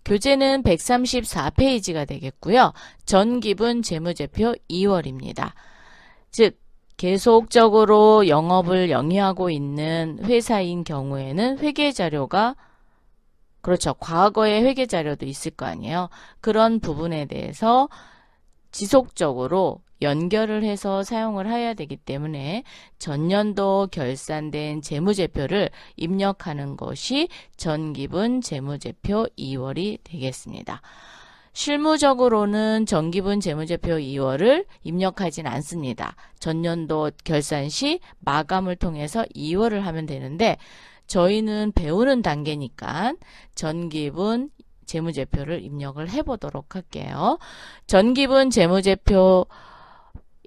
교재는 134페이지가 되겠고요. 전기분 재무제표 2월입니다. 즉 계속적으로 영업을 영위하고 있는 회사인 경우에는 회계자료가 그렇죠. 과거의 회계자료도 있을 거 아니에요. 그런 부분에 대해서 지속적으로 연결을 해서 사용을 해야 되기 때문에 전년도 결산된 재무제표를 입력하는 것이 전기분 재무제표 2월이 되겠습니다. 실무적으로는 전기분 재무제표 2월을 입력하진 않습니다. 전년도 결산 시 마감을 통해서 2월을 하면 되는데 저희는 배우는 단계니까 전기분 재무제표를 입력을 해보도록 할게요. 전기분 재무제표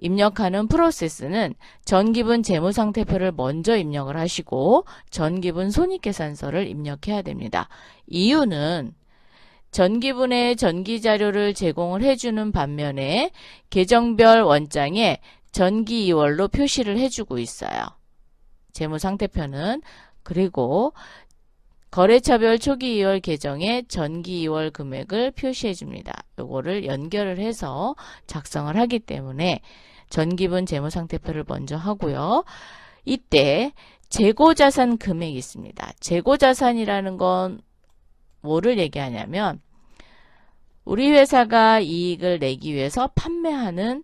입력하는 프로세스는 전기분 재무상태표를 먼저 입력을 하시고 전기분 손익계산서를 입력해야 됩니다. 이유는 전기분의 전기자료를 제공을 해주는 반면에 계정별 원장에 전기 2월로 표시를 해주고 있어요. 재무상태표는. 그리고 거래처별 초기 2월 계정에 전기 2월 금액을 표시해 줍니다. 요거를 연결을 해서 작성을 하기 때문에 전기분 재무상태표를 먼저 하고요. 이때 재고자산 금액이 있습니다. 재고자산이라는 건 뭐를 얘기하냐면 우리 회사가 이익을 내기 위해서 판매하는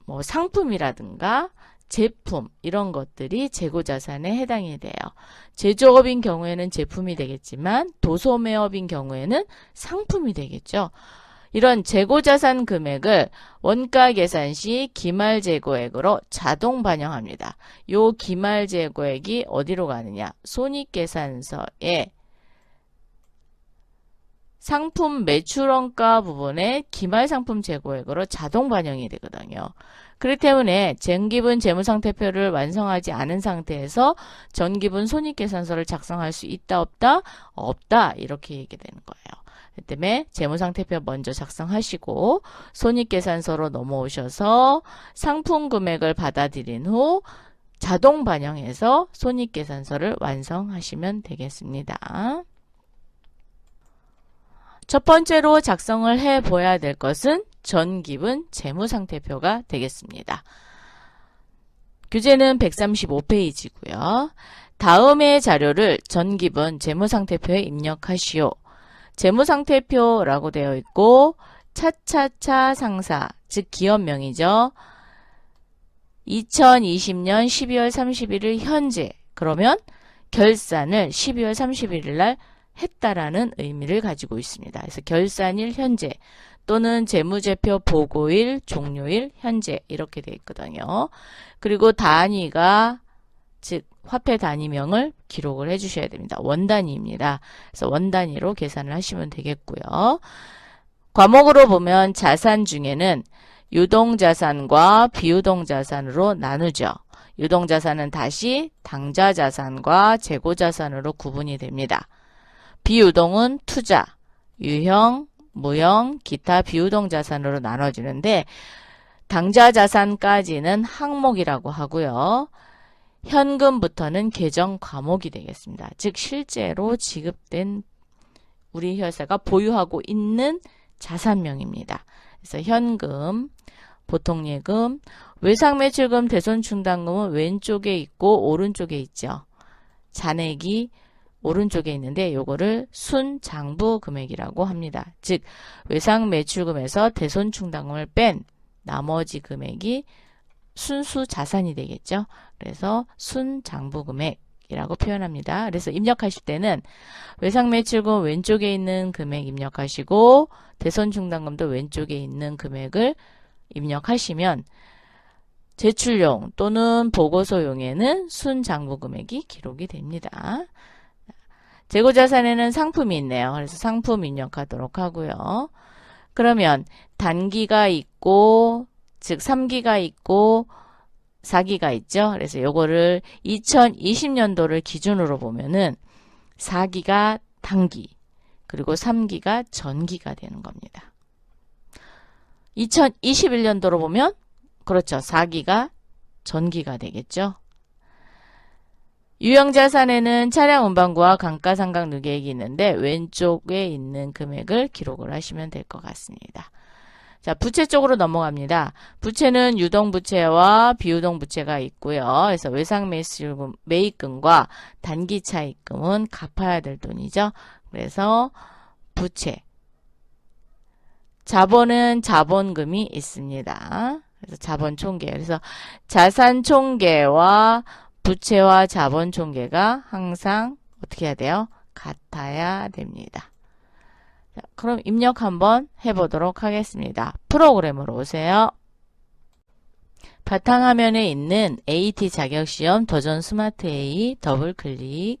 뭐 상품이라든가 제품 이런 것들이 재고자산에 해당이 돼요. 제조업인 경우에는 제품이 되겠지만 도소매업인 경우에는 상품이 되겠죠. 이런 재고자산 금액을 원가계산 시 기말재고액으로 자동 반영합니다. 요 기말재고액이 어디로 가느냐? 손익계산서에 상품 매출원가 부분에 기말상품 재고액으로 자동 반영이 되거든요. 그렇기 때문에 전기분 재무상태표를 완성하지 않은 상태에서 전기분 손익계산서를 작성할 수 있다 없다? 없다 이렇게 얘기되는 거예요. 그 때문에 재무상태표 먼저 작성하시고 손익계산서로 넘어오셔서 상품 금액을 받아들인 후 자동 반영해서 손익계산서를 완성하시면 되겠습니다. 첫 번째로 작성을 해 보아야 될 것은 전기분 재무상태표가 되겠습니다. 교재는 135페이지고요. 다음의 자료를 전기분 재무상태표에 입력하시오. 재무상태표라고 되어 있고 차차차 상사, 즉 기업명이죠. 2020년 12월 31일 현재 그러면 결산을 12월 31일 날 했다라는 의미를 가지고 있습니다. 그래서 결산일 현재 또는 재무제표 보고일, 종료일, 현재 이렇게 되어 있거든요. 그리고 단위가 즉 화폐 단위명을 기록을 해주셔야 됩니다. 원단위입니다. 그래서 원단위로 계산을 하시면 되겠고요. 과목으로 보면 자산 중에는 유동자산과 비유동자산으로 나누죠. 유동자산은 다시 당좌자산과 재고자산으로 구분이 됩니다. 비유동은 투자, 유형, 무형, 기타 비유동자산으로 나눠지는데 당좌자산까지는 항목이라고 하고요. 현금부터는 계정 과목이 되겠습니다. 즉 실제로 지급된 우리 회사가 보유하고 있는 자산명입니다. 그래서 현금, 보통예금, 외상매출금, 대손충당금은 왼쪽에 있고 오른쪽에 있죠. 잔액이 오른쪽에 있는데 요거를 순장부 금액이라고 합니다. 즉 외상매출금에서 대손충당금을 뺀 나머지 금액이 순수 자산이 되겠죠. 그래서 순장부 금액이라고 표현합니다. 그래서 입력하실 때는 외상매출금 왼쪽에 있는 금액 입력하시고 대손충당금도 왼쪽에 있는 금액을 입력하시면 제출용 또는 보고서용에는 순장부 금액이 기록이 됩니다. 재고자산에는 상품이 있네요. 그래서 상품 입력하도록 하고요. 그러면 단기가 있고 즉 3기가 있고 4기가 있죠. 그래서 요거를 2020년도를 기준으로 보면은 4기가 단기 그리고 3기가 전기가 되는 겁니다. 2021년도로 보면 그렇죠. 4기가 전기가 되겠죠. 유형자산에는 차량 운반구와 감가상각 누계액이 있는데 왼쪽에 있는 금액을 기록을 하시면 될 것 같습니다. 자, 부채 쪽으로 넘어갑니다. 부채는 유동부채와 비유동부채가 있고요. 그래서 매입금과 단기 차입금은 갚아야 될 돈이죠. 그래서 부채. 자본은 자본금이 있습니다. 그래서 자본 총계. 그래서 자산 총계와 부채와 자본 총계가 항상 어떻게 해야 돼요? 같아야 됩니다. 자, 그럼 입력 한번 해보도록 하겠습니다. 프로그램으로 오세요. 바탕화면에 있는 AT 자격시험 도전 스마트 A 더블 클릭.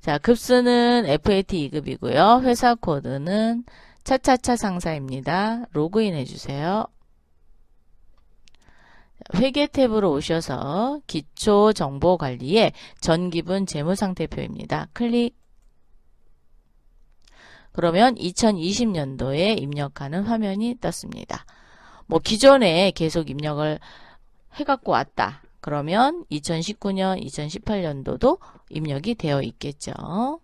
자, 급수는 FAT 2급이고요. 회사 코드는 차차차 상사입니다. 로그인 해주세요. 회계 탭으로 오셔서 기초정보관리에 전기분 재무상태표입니다. 클릭. 그러면 2020년도에 입력하는 화면이 떴습니다. 뭐 기존에 계속 입력을 해갖고 왔다. 그러면 2019년, 2018년도도 입력이 되어 있겠죠.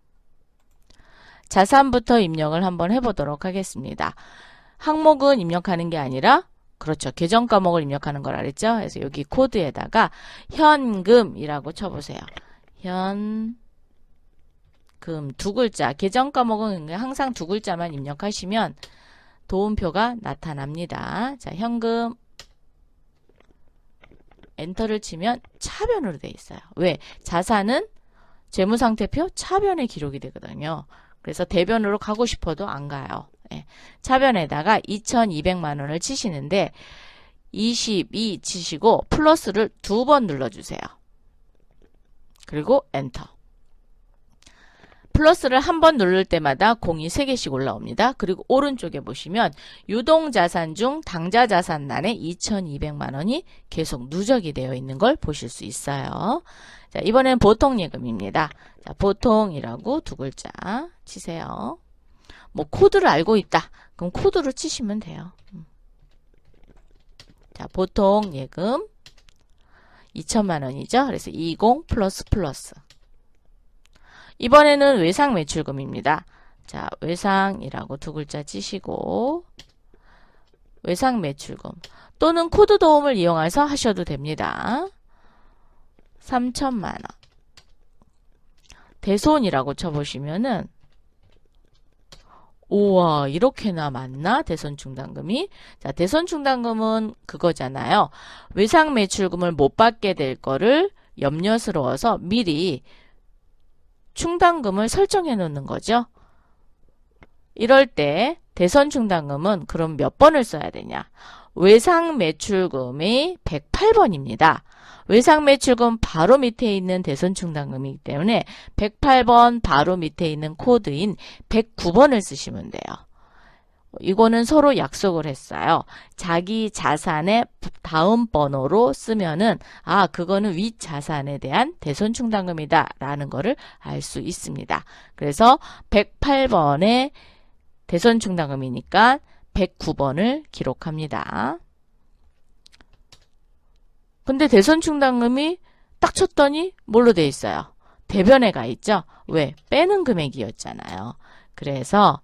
자산부터 입력을 한번 해보도록 하겠습니다. 항목은 입력하는 게 아니라 그렇죠. 계정 과목을 입력하는 거라 그랬죠. 그래서 여기 코드에다가 현금이라고 쳐보세요. 현금 두 글자. 계정 과목은 항상 두 글자만 입력하시면 도움표가 나타납니다. 자, 현금 엔터를 치면 차변으로 되어 있어요. 왜? 자산은 재무상태표 차변에 기록이 되거든요. 그래서 대변으로 가고 싶어도 안 가요. 예. 차변에다가 2,200만 원을 치시는데 22 치시고 플러스를 2번 눌러주세요. 그리고 엔터. 플러스를 한 번 누를 때마다 공이 3개씩 올라옵니다. 그리고 오른쪽에 보시면 유동자산 중 당좌자산란에 2,200만 원이 계속 누적이 되어 있는 걸 보실 수 있어요. 자, 이번엔 보통예금입니다. 자, 보통이라고 두 글자 치세요. 뭐 코드를 알고 있다. 그럼 코드를 치시면 돼요. 자, 보통예금 2천만 원이죠. 그래서 20 플러스 플러스. 이번에는 외상매출금입니다. 자, 외상이라고 두 글자 치시고 외상매출금 또는 코드 도움을 이용해서 하셔도 됩니다. 3천만 원. 대손이라고 쳐보시면은 우와, 이렇게나 많나? 대손충당금이. 자, 대손충당금은 그거잖아요. 외상매출금을 못 받게 될 거를 염려스러워서 미리 충당금을 설정해 놓는 거죠. 이럴 때 대손충당금은 그럼 몇 번을 써야 되냐? 외상매출금이 108번입니다. 외상매출금 바로 밑에 있는 대손충당금이기 때문에 108번 바로 밑에 있는 코드인 109번을 쓰시면 돼요. 이거는 서로 약속을 했어요. 자기 자산의 다음 번호로 쓰면은 아, 그거는 윗자산에 대한 대손충당금이다 라는 거를 알 수 있습니다. 그래서 108번의 대손충당금이니까 109번을 기록합니다. 근데 대손충당금이 딱 쳤더니 뭘로 돼 있어요? 대변에 가 있죠? 왜? 빼는 금액이었잖아요. 그래서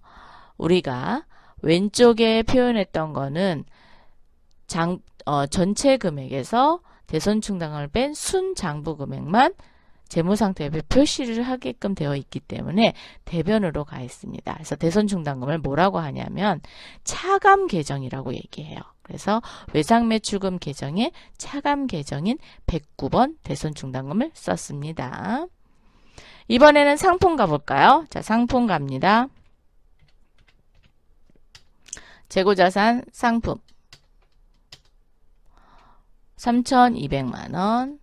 우리가 왼쪽에 표현했던 거는 전체 금액에서 대손충당금을 뺀 순장부 금액만 재무상태표에 표시를 하게끔 되어 있기 때문에 대변으로 가 있습니다. 그래서 대손충당금을 뭐라고 하냐면 차감 계정이라고 얘기해요. 그래서 외상매출금 계정에 차감 계정인 109번 대손충당금을 썼습니다. 이번에는 상품 가볼까요? 자, 상품 갑니다. 재고자산 상품 3,200만 원.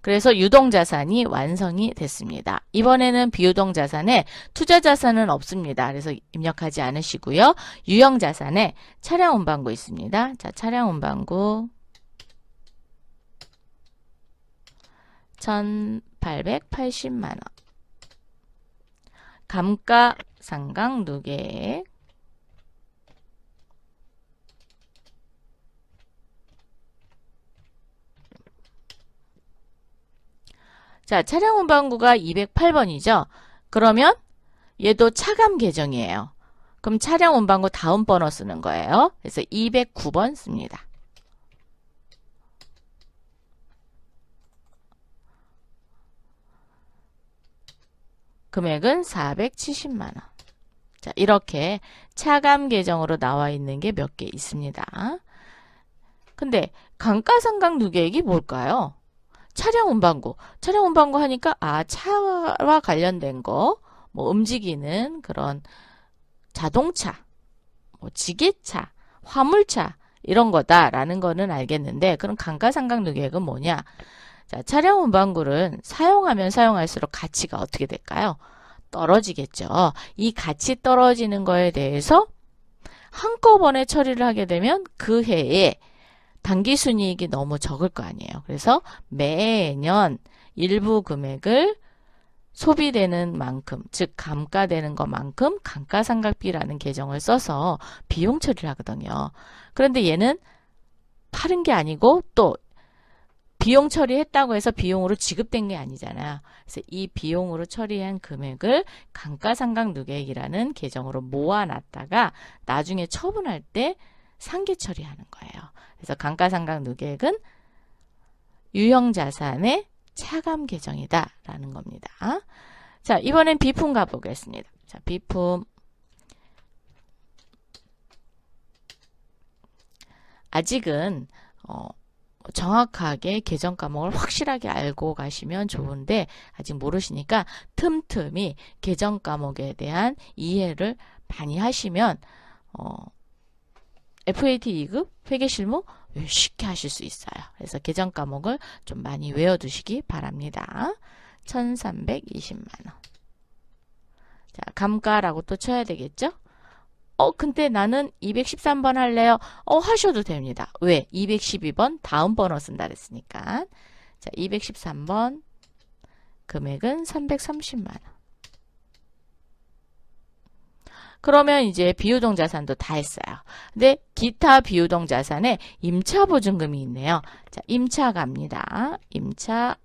그래서 유동자산이 완성이 됐습니다. 이번에는 비유동자산에 투자자산은 없습니다. 그래서 입력하지 않으시고요. 유형자산에 차량운반구 있습니다. 자, 차량운반구 1,880만 원. 감가상각 누계액 자, 차량 운반구가 208번이죠. 그러면 얘도 차감 계정이에요. 그럼 차량 운반구 다음 번호 쓰는 거예요. 그래서 209번 씁니다. 금액은 470만 원. 자, 이렇게 차감 계정으로 나와 있는 게 몇 개 있습니다. 근데 감가상각 누계액이 뭘까요? 차량 운반구. 차량 운반구 하니까 차와 관련된 거, 뭐 움직이는 그런 자동차, 뭐 지게차, 화물차 이런 거다라는 거는 알겠는데 그럼 감가상각 누계액은 뭐냐? 자, 차량 운반구는 사용하면 사용할수록 가치가 어떻게 될까요? 떨어지겠죠. 이 가치 떨어지는 거에 대해서 한꺼번에 처리를 하게 되면 그 해에 당기순이익이 너무 적을 거 아니에요. 그래서 매년 일부 금액을 소비되는 만큼, 즉 감가되는 것만큼 감가상각비라는 계정을 써서 비용 처리를 하거든요. 그런데 얘는 파는 게 아니고 또 비용 처리했다고 해서 비용으로 지급된 게 아니잖아요. 그래서 이 비용으로 처리한 금액을 감가상각 누계액이라는 계정으로 모아놨다가 나중에 처분할 때 상계 처리하는 거예요. 그래서 감가상각 누계액은 유형자산의 차감 계정이다라는 겁니다. 자, 이번엔 비품 가보겠습니다. 자, 비품. 아직은 정확하게 계정 과목을 확실하게 알고 가시면 좋은데 아직 모르시니까 틈틈이 계정 과목에 대한 이해를 많이 하시면 FAT 2급 회계실무 쉽게 하실 수 있어요. 그래서 계정 과목을 좀 많이 외워두시기 바랍니다. 1320만원. 자, 감가라고 또 쳐야 되겠죠? 근데 나는 213번 할래요. 하셔도 됩니다. 왜? 212번 다음 번호 쓴다 그랬으니까. 자, 213번 금액은 330만원. 그러면 이제 비유동 자산도 다 했어요. 근데 기타 비유동 자산에 임차 보증금이 있네요. 자, 임차 갑니다. 임차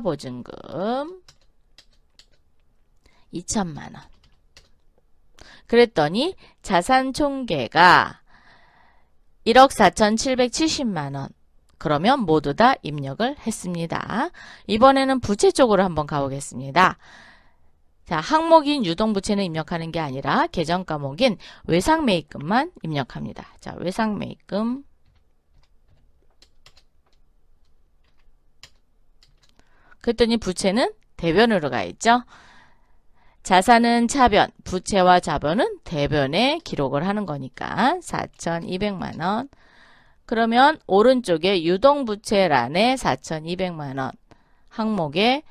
보증금 2천만 원. 그랬더니 자산 총계가 1억 4,770만 원. 그러면 모두 다 입력을 했습니다. 이번에는 부채 쪽으로 한번 가보겠습니다. 자, 항목인 유동부채는 입력하는 게 아니라 계정 과목인 외상매입금만 입력합니다. 자, 외상매입금 그랬더니 부채는 대변으로 가 있죠. 자산은 차변, 부채와 자본은 대변에 기록을 하는 거니까 4,200만 원. 그러면 오른쪽에 유동부채란에 4,200만 원 항목에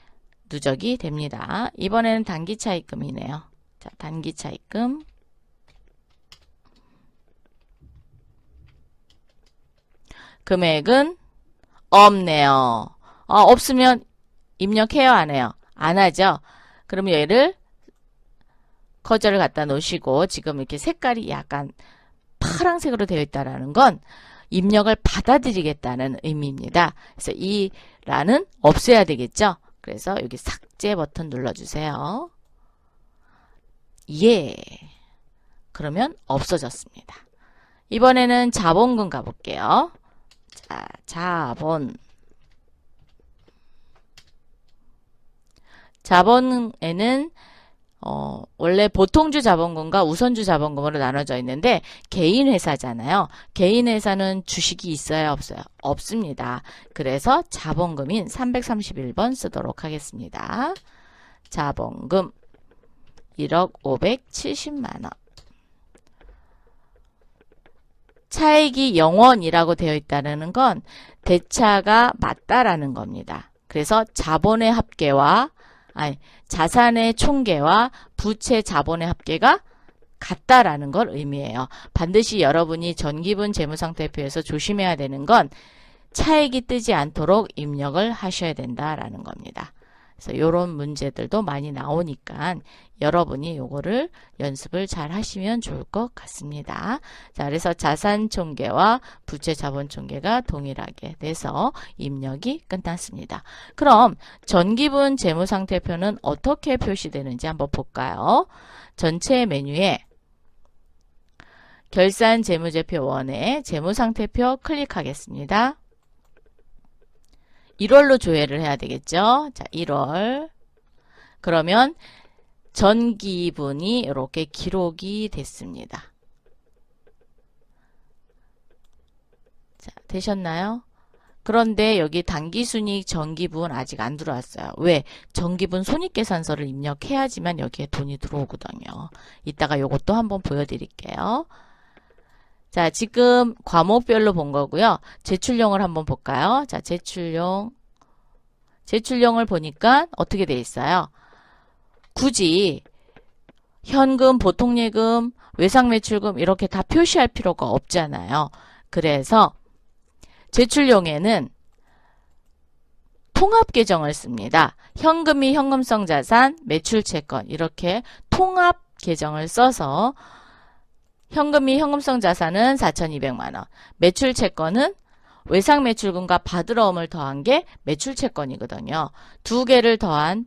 누적이 됩니다. 이번에는 단기차입금이네요. 자, 단기차입금. 금액은 없네요. 없으면 입력해요, 안 해요? 안 하죠? 그러면 얘를 커저를 갖다 놓으시고 지금 이렇게 색깔이 약간 파란색으로 되어 있다는 건 입력을 받아들이겠다는 의미입니다. 그래서 이 란은 없애야 되겠죠? 그래서 여기 삭제 버튼 눌러주세요. 예. 그러면 없어졌습니다. 이번에는 자본금 가볼게요. 자, 자본에는 원래 보통주 자본금과 우선주 자본금으로 나눠져 있는데 개인 회사잖아요. 개인 회사는 주식이 있어야 없어요? 없습니다. 그래서 자본금인 331번 쓰도록 하겠습니다. 자본금 1억 570만 원. 차익이 0원이라고 되어 있다는 건 대차가 맞다라는 겁니다. 그래서 자본의 합계와 자산의 총계와 부채 자본의 합계가 같다라는 걸 의미해요. 반드시 여러분이 전기분 재무상태표에서 조심해야 되는 건 차익이 뜨지 않도록 입력을 하셔야 된다라는 겁니다. 그래서 이런 문제들도 많이 나오니까 여러분이 요거를 연습을 잘 하시면 좋을 것 같습니다. 자, 그래서 자산총계와 부채자본총계가 동일하게 돼서 입력이 끝났습니다. 그럼 전기분 재무상태표는 어떻게 표시되는지 한번 볼까요? 전체 메뉴에 결산재무제표 1에 재무상태표 클릭하겠습니다. 1월로 조회를 해야 되겠죠? 자, 1월. 그러면 전기분이 이렇게 기록이 됐습니다. 자, 되셨나요? 그런데 여기 당기순이익 전기분 아직 안 들어왔어요. 왜? 전기분 손익계산서를 입력해야지만 여기에 돈이 들어오거든요. 이따가 요것도 한번 보여드릴게요. 자, 지금 과목별로 본 거고요. 제출용을 한번 볼까요? 자, 제출용을 보니까 어떻게 돼 있어요? 굳이 현금, 보통예금, 외상매출금 이렇게 다 표시할 필요가 없잖아요. 그래서 제출용에는 통합계정을 씁니다. 현금이 현금성 자산, 매출채권 이렇게 통합계정을 써서 현금이 현금성 자산은 4,200만원, 매출채권은 외상매출금과 받으러옴을 더한 게 매출채권이거든요. 두 개를 더한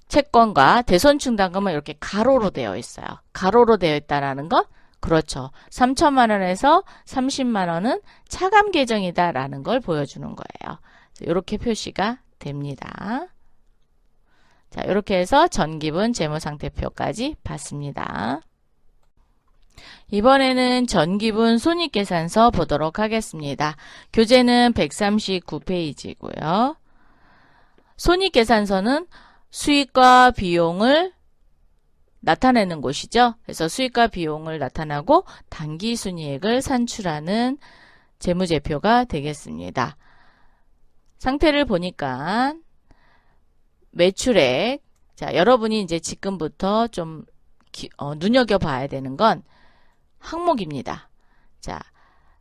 채권과 대손충당금은 이렇게 가로로 되어 있어요. 가로로 되어 있다라는 건 그렇죠. 3천만 원에서 30만 원은 차감 계정이다라는 걸 보여주는 거예요. 이렇게 표시가 됩니다. 자, 이렇게 해서 전기분 재무상태표까지 봤습니다. 이번에는 전기분 손익계산서 보도록 하겠습니다. 교재는 139페이지고요. 손익계산서는 수익과 비용을 나타내는 곳이죠. 그래서 수익과 비용을 나타나고 당기순이익을 산출하는 재무제표가 되겠습니다. 상태를 보니까 매출액, 자, 여러분이 이제 지금부터 좀 눈여겨봐야 되는 건 항목입니다. 자,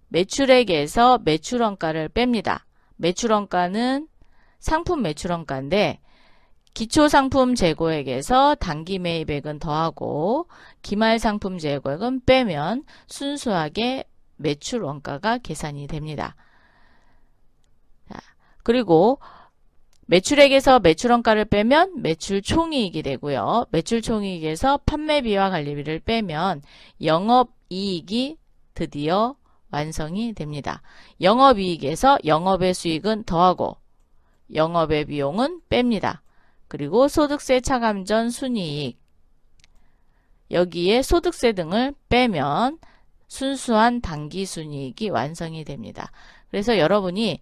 매출액에서 매출원가를 뺍니다. 매출원가는 상품 매출원가인데 기초상품 재고액에서 단기매입액은 더하고 기말상품 재고액은 빼면 순수하게 매출원가가 계산이 됩니다. 자, 그리고 매출액에서 매출원가를 빼면 매출총이익이 되고요. 매출총이익에서 판매비와 관리비를 빼면 영업이익이 드디어 완성이 됩니다. 영업이익에서 영업의 수익은 더하고 영업의 비용은 뺍니다. 그리고 소득세 차감 전 순이익, 여기에 소득세 등을 빼면 순수한 당기순이익이 완성이 됩니다. 그래서 여러분이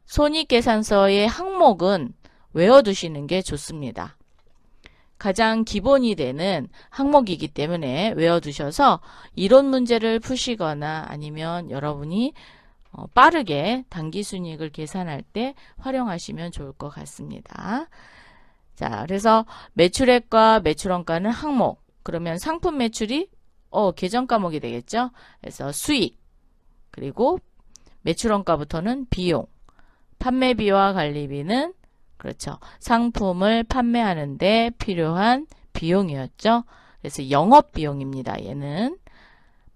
손익계산서의 항목은 외워두시는 게 좋습니다. 가장 기본이 되는 항목이기 때문에 외워두셔서 이론 문제를 푸시거나 아니면 여러분이 빠르게 당기순이익을 계산할 때 활용하시면 좋을 것 같습니다. 자, 그래서 매출액과 매출원가는 항목, 그러면 상품 매출이 계정 과목이 되겠죠. 그래서 수익, 그리고 매출원가부터는 비용, 판매비와 관리비는 그렇죠. 상품을 판매하는데 필요한 비용이었죠. 그래서 영업비용입니다. 얘는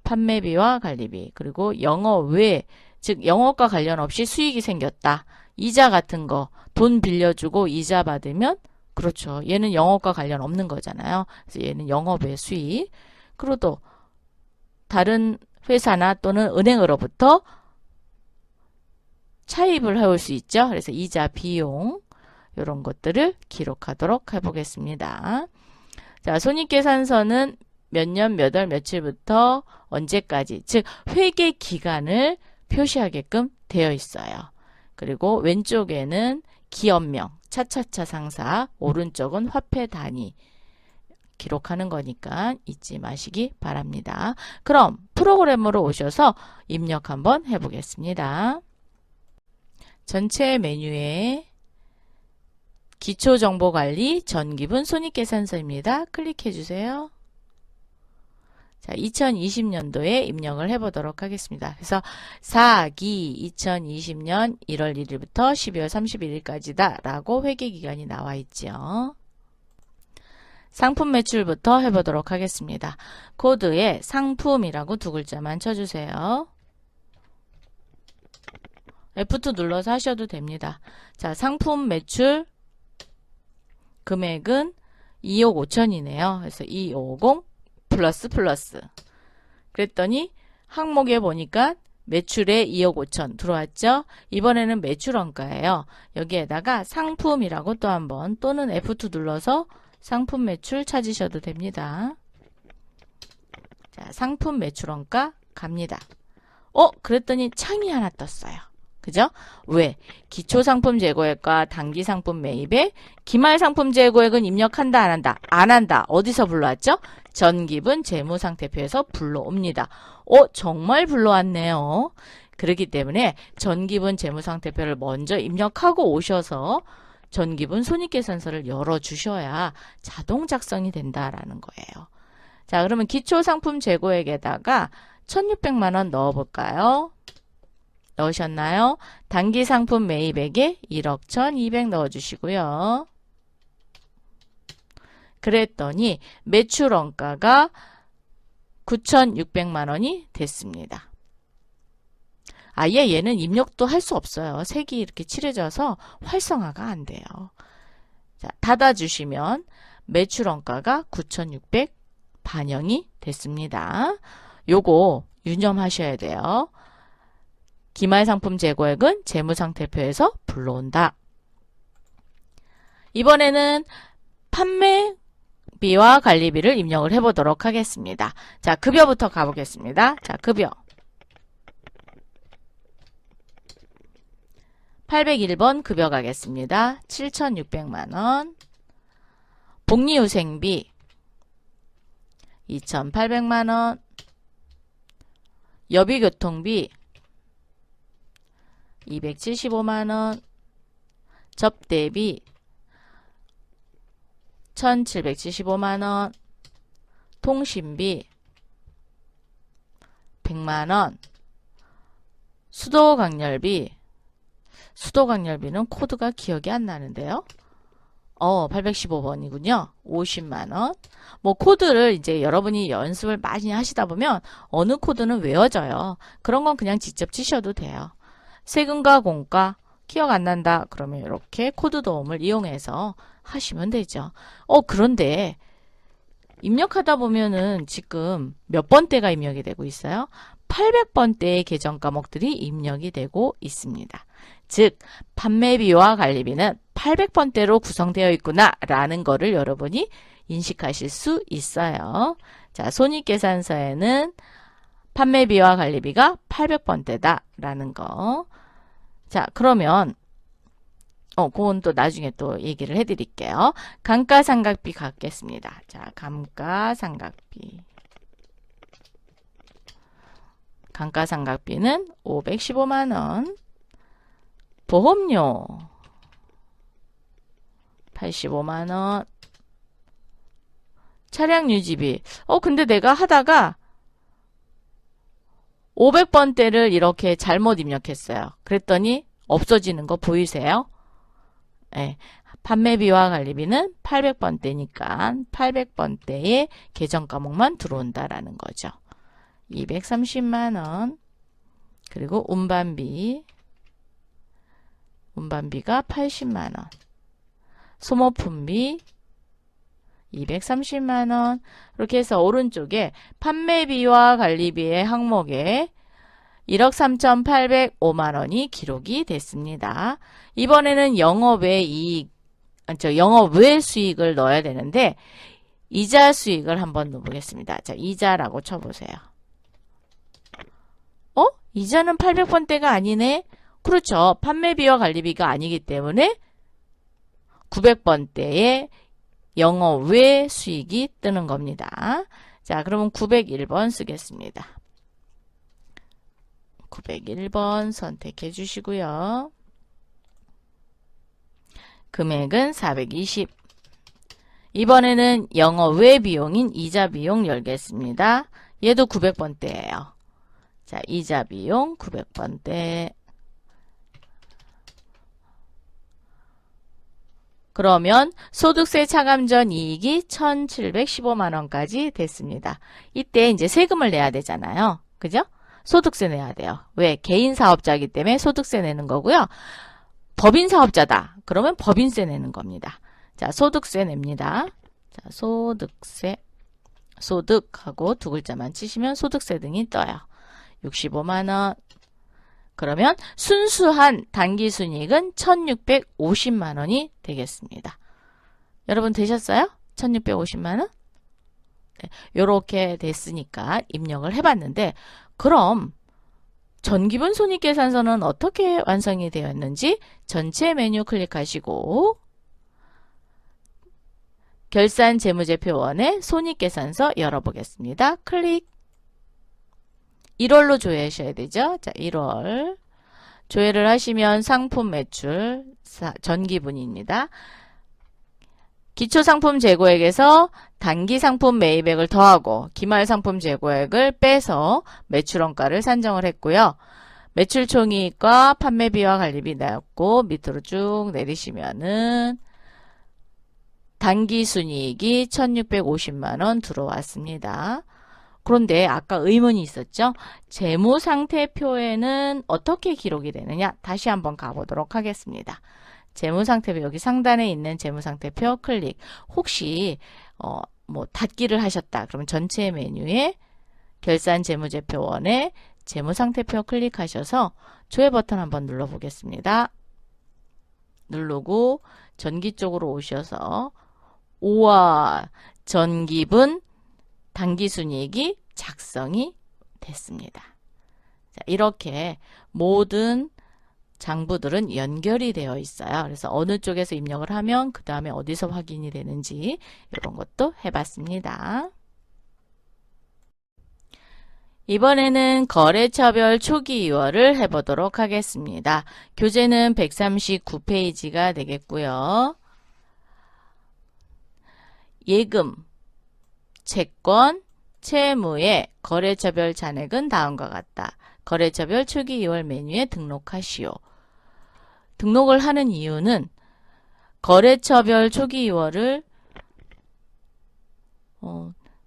판매비와 관리비, 그리고 영업 외, 즉 영업과 관련 없이 수익이 생겼다. 이자 같은 거, 돈 빌려주고 이자 받으면 그렇죠. 얘는 영업과 관련 없는 거잖아요. 그래서 얘는 영업의 수익. 그리고 또 다른 회사나 또는 은행으로부터 차입을 해올 수 있죠. 그래서 이자, 비용 이런 것들을 기록하도록 해보겠습니다. 자, 손익계산서는 몇 년, 몇 월, 며칠부터 언제까지, 즉 회계 기간을 표시하게끔 되어 있어요. 그리고 왼쪽에는 기업명, 차차차 상사, 오른쪽은 화폐 단위 기록하는 거니까 잊지 마시기 바랍니다. 그럼 프로그램으로 오셔서 입력 한번 해보겠습니다. 전체 메뉴에 기초정보관리 전기분 손익계산서입니다. 클릭해 주세요. 자, 2020년도에 입력을 해보도록 하겠습니다. 그래서 4기 2020년 1월 1일부터 12월 31일까지다 라고 회계기간이 나와 있죠. 상품 매출부터 해보도록 하겠습니다. 코드에 상품이라고 두 글자만 쳐주세요. F2 눌러서 하셔도 됩니다. 자, 상품 매출 금액은 2억 5천이네요. 그래서 250 플러스 그랬더니 항목에 보니까 매출에 2억 5천 들어왔죠. 이번에는 매출 원가예요. 여기에다가 상품이라고 또 한번 또는 F2 눌러서 상품 매출 찾으셔도 됩니다. 자, 상품 매출 원가 갑니다. 그랬더니 창이 하나 떴어요. 그죠? 왜? 기초상품 재고액과 단기상품 매입에 기말상품 재고액은 입력한다 안 한다? 안 한다. 어디서 불러왔죠? 전기분 재무상태표에서 불러옵니다. 정말 불러왔네요. 그렇기 때문에 전기분 재무상태표를 먼저 입력하고 오셔서 전기분 손익계산서를 열어주셔야 자동 작성이 된다라는 거예요. 자, 그러면 기초상품 재고액에다가 1,600만 원 넣어볼까요? 넣으셨나요? 단기상품 매입액에 1억 1,200 넣어주시고요. 그랬더니 매출 원가가 9,600만 원이 됐습니다. 아예 얘는 입력도 할 수 없어요. 색이 이렇게 칠해져서 활성화가 안 돼요. 자, 닫아주시면 매출 원가가 9,600 반영이 됐습니다. 요거 유념하셔야 돼요. 기말상품 재고액은 재무상태표에서 불러온다. 이번에는 판매비와 관리비를 입력을 해보도록 하겠습니다. 자, 급여부터 가보겠습니다. 자, 급여. 801번 급여 가겠습니다. 7,600만원. 복리후생비 2,800만원. 여비교통비 275만원. 접대비 1,775만원. 통신비 100만원. 수도강렬비는 코드가 기억이 안 나는데요. 815번이군요. 50만원. 뭐 코드를 이제 여러분이 연습을 많이 하시다 보면 어느 코드는 외워져요. 그런 건 그냥 직접 치셔도 돼요. 세금과 공과 기억 안 난다. 그러면 이렇게 코드 도움을 이용해서 하시면 되죠. 그런데 입력하다 보면은 지금 몇 번대가 입력이 되고 있어요? 800번대의 계정 과목들이 입력이 되고 있습니다. 즉 판매비와 관리비는 800번대로 구성되어 있구나 라는 거를 여러분이 인식하실 수 있어요. 자, 손익계산서에는 판매비와 관리비가 800번대다 라는 거. 자, 그러면 그건 또 나중에 또 얘기를 해드릴게요. 감가상각비 갖겠습니다. 자, 감가상각비. 감가상각비는 515만원. 보험료 85만원. 차량유지비. 근데 내가 하다가 500번대를 이렇게 잘못 입력했어요. 그랬더니 없어지는 거 보이세요? 네. 판매비와 관리비는 800번대니까 800번대의 계정 과목만 들어온다라는 거죠. 230만원. 그리고 운반비가 80만원. 소모품비 230만원. 이렇게 해서 오른쪽에 판매비와 관리비의 항목에 1억 3,805만원이 기록이 됐습니다. 이번에는 영업외 수익을 넣어야 되는데 이자 수익을 한번 넣어보겠습니다. 자, 이자라고 쳐보세요. 이자는 800번대가 아니네? 그렇죠. 판매비와 관리비가 아니기 때문에 900번대의 영업외 수익이 뜨는 겁니다. 자, 그러면 901번 쓰겠습니다. 901번 선택해 주시고요. 금액은 420. 이번에는 영업외 비용인 이자 비용 열겠습니다. 얘도 900번대예요. 자, 이자 비용 900번대. 그러면 소득세 차감 전 이익이 1,715만 원까지 됐습니다. 이때 이제 세금을 내야 되잖아요. 그죠? 소득세 내야 돼요. 왜? 개인 사업자이기 때문에 소득세 내는 거고요. 법인 사업자다. 그러면 법인세 내는 겁니다. 자, 소득세 냅니다. 자, 소득세. 소득하고 두 글자만 치시면 소득세 등이 떠요. 65만 원. 그러면 순수한 단기순이익은 1,650만 원이 되겠습니다. 여러분 되셨어요? 1,650만 원? 네, 요렇게 됐으니까 입력을 해봤는데 그럼 전기분 손익계산서는 어떻게 완성이 되었는지 전체 메뉴 클릭하시고 결산 재무제표원의 손익계산서 열어보겠습니다. 클릭. 1월로 조회하셔야 되죠. 자, 1월. 조회를 하시면 상품 매출 전기분입니다. 기초상품 재고액에서 단기상품 매입액을 더하고 기말상품 재고액을 빼서 매출원가를 산정을 했고요. 매출 총이익과 판매비와 관리비 나왔고 밑으로 쭉 내리시면은 단기순이익이 1,650만 원 들어왔습니다. 그런데 아까 의문이 있었죠? 재무상태표에는 어떻게 기록이 되느냐? 다시 한번 가보도록 하겠습니다. 재무상태표 여기 상단에 있는 재무상태표 클릭. 혹시 뭐 닫기를 하셨다. 그러면 전체 메뉴에 결산 재무제표원에 재무상태표 클릭하셔서 조회 버튼 한번 눌러보겠습니다. 누르고 전기 쪽으로 오셔서 우와 전기분 단기순이익이 작성이 됐습니다. 자, 이렇게 모든 장부들은 연결이 되어 있어요. 그래서 어느 쪽에서 입력을 하면 그 다음에 어디서 확인이 되는지 이런 것도 해봤습니다. 이번에는 거래처별 초기 이월을 해보도록 하겠습니다. 교재는 139페이지가 되겠고요. 예금, 채권, 채무의 거래처별 잔액은 다음과 같다. 거래처별 초기 이월 메뉴에 등록하시오. 등록을 하는 이유는 거래처별 초기 이월을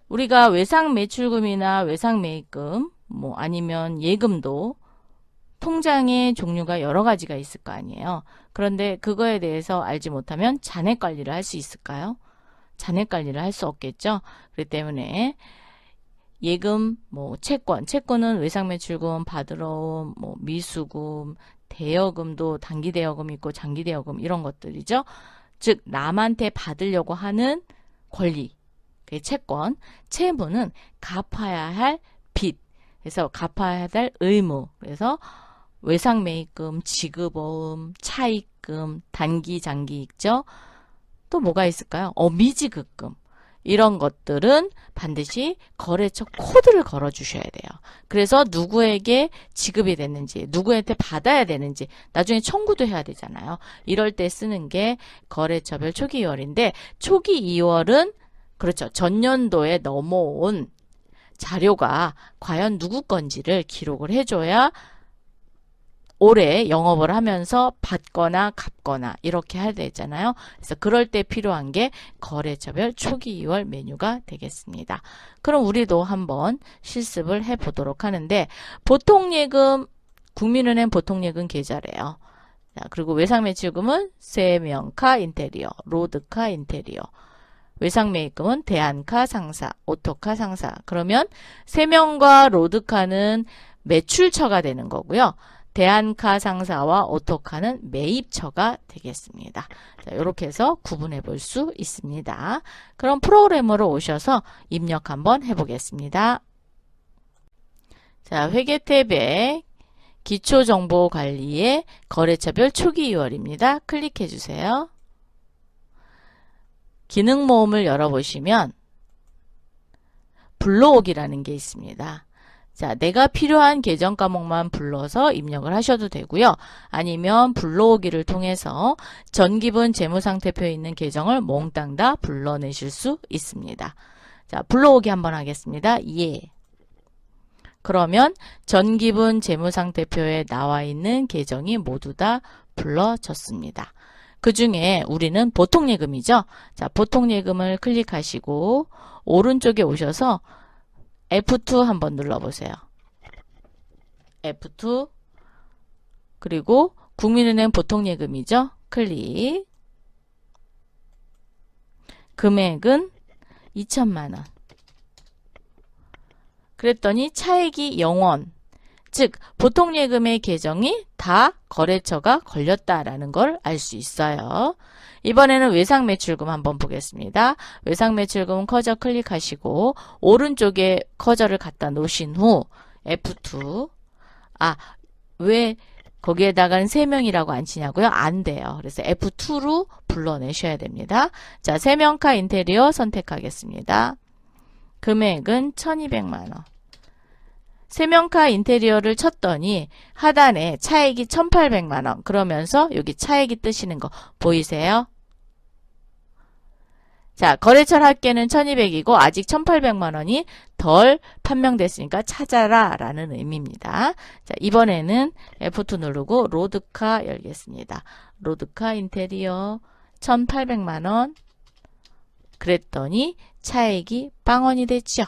우리가 외상 매출금이나 외상 매입금 뭐 아니면 예금도 통장의 종류가 여러 가지가 있을 거 아니에요. 그런데 그거에 대해서 알지 못하면 잔액 관리를 할 수 있을까요? 잔액 관리를 할 수 없겠죠. 그렇기 때문에 예금, 뭐 채권은 외상매출금, 받으러 뭐 미수금, 대여금도 단기 대여금 있고 장기 대여금 이런 것들이죠. 즉 남한테 받으려고 하는 권리, 그게 채권. 채무는 갚아야 할 빚, 그래서 갚아야 할 의무. 그래서 외상매입금, 지급보험, 차입금, 단기, 장기 있죠. 또 뭐가 있을까요? 미지급금. 이런 것들은 반드시 거래처 코드를 걸어 주셔야 돼요. 그래서 누구에게 지급이 됐는지, 누구한테 받아야 되는지 나중에 청구도 해야 되잖아요. 이럴 때 쓰는 게 거래처별 초기 2월인데 초기 2월은 그렇죠. 전년도에 넘어온 자료가 과연 누구 건지를 기록을 해줘야 올해 영업을 하면서 받거나 갚거나 이렇게 해야 되잖아요. 그래서 그럴 때 필요한 게 거래처별 초기 2월 메뉴가 되겠습니다. 그럼 우리도 한번 실습을 해보도록 하는데 보통예금, 국민은행 보통예금 계좌래요. 자, 그리고 외상매출금은 세명카 인테리어, 로드카 인테리어. 외상매입금은 대한카 상사, 오토카 상사. 그러면 세명과 로드카는 매출처가 되는 거고요. 대한카 상사와 오토카는 매입처가 되겠습니다. 자, 이렇게 해서 구분해 볼 수 있습니다. 그럼 프로그램으로 오셔서 입력 한번 해보겠습니다. 자, 회계 탭에 기초정보관리의 거래처별 초기 2월입니다. 클릭해 주세요. 기능 모음을 열어보시면 불러오기라는 게 있습니다. 자, 내가 필요한 계정 과목만 불러서 입력을 하셔도 되고요. 아니면 불러오기를 통해서 전기분 재무상태표에 있는 계정을 몽땅 다 불러내실 수 있습니다. 자, 불러오기 한번 하겠습니다. 예. 그러면 전기분 재무상태표에 나와 있는 계정이 모두 다 불러졌습니다. 그 중에 우리는 보통예금이죠. 자, 보통예금을 클릭하시고 오른쪽에 오셔서 F2 한번 눌러보세요. F2 그리고 국민은행 보통예금이죠. 클릭. 금액은 2천만원. 그랬더니 차액이 0원. 즉 보통예금의 계정이 다 거래처가 걸렸다라는 걸 알 수 있어요. 이번에는 외상매출금 한번 보겠습니다. 외상매출금 커저 클릭하시고 오른쪽에 커저를 갖다 놓으신 후 F2 왜 거기에다가는 3명이라고 안 치냐고요? 안 돼요. 그래서 F2로 불러내셔야 됩니다. 자, 3명카 인테리어 선택하겠습니다. 금액은 1200만원. 3명카 인테리어를 쳤더니 하단에 차액이 1800만원. 그러면서 여기 차액이 뜨시는 거 보이세요? 자, 거래처 합계는 1200이고 아직 1800만원이 덜 판명됐으니까 찾아라 라는 의미입니다. 자, 이번에는 F2 누르고 로드카 열겠습니다. 로드카 인테리어 1800만원. 그랬더니 차액이 빵원이 됐죠.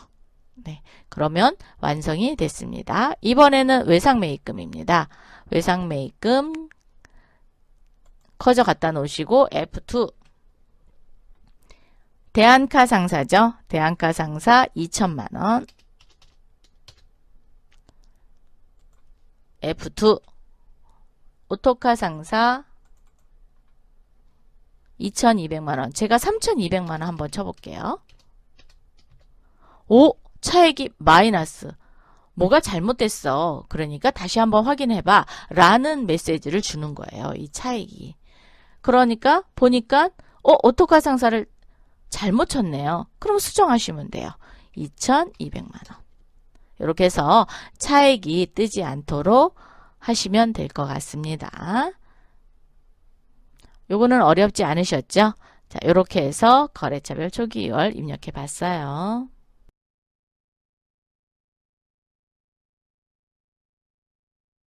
네, 그러면 완성이 됐습니다. 이번에는 외상매입금입니다. 외상매입금 커저 갖다 놓으시고 F2 대한카 상사죠. 대한카 상사 2천만원. F2 오토카 상사 2,200만원. 제가 3,200만원 한번 쳐볼게요. 오! 차액이 마이너스. 뭐가 잘못됐어. 그러니까 다시 한번 확인해봐. 라는 메시지를 주는 거예요. 이 차액이. 그러니까 보니까 오토카 상사를 잘못 쳤네요. 그럼 수정하시면 돼요. 2,200만원. 이렇게 해서 차액이 뜨지 않도록 하시면 될 것 같습니다. 요거는 어렵지 않으셨죠? 자, 이렇게 해서 거래처별 초기이월 입력해 봤어요.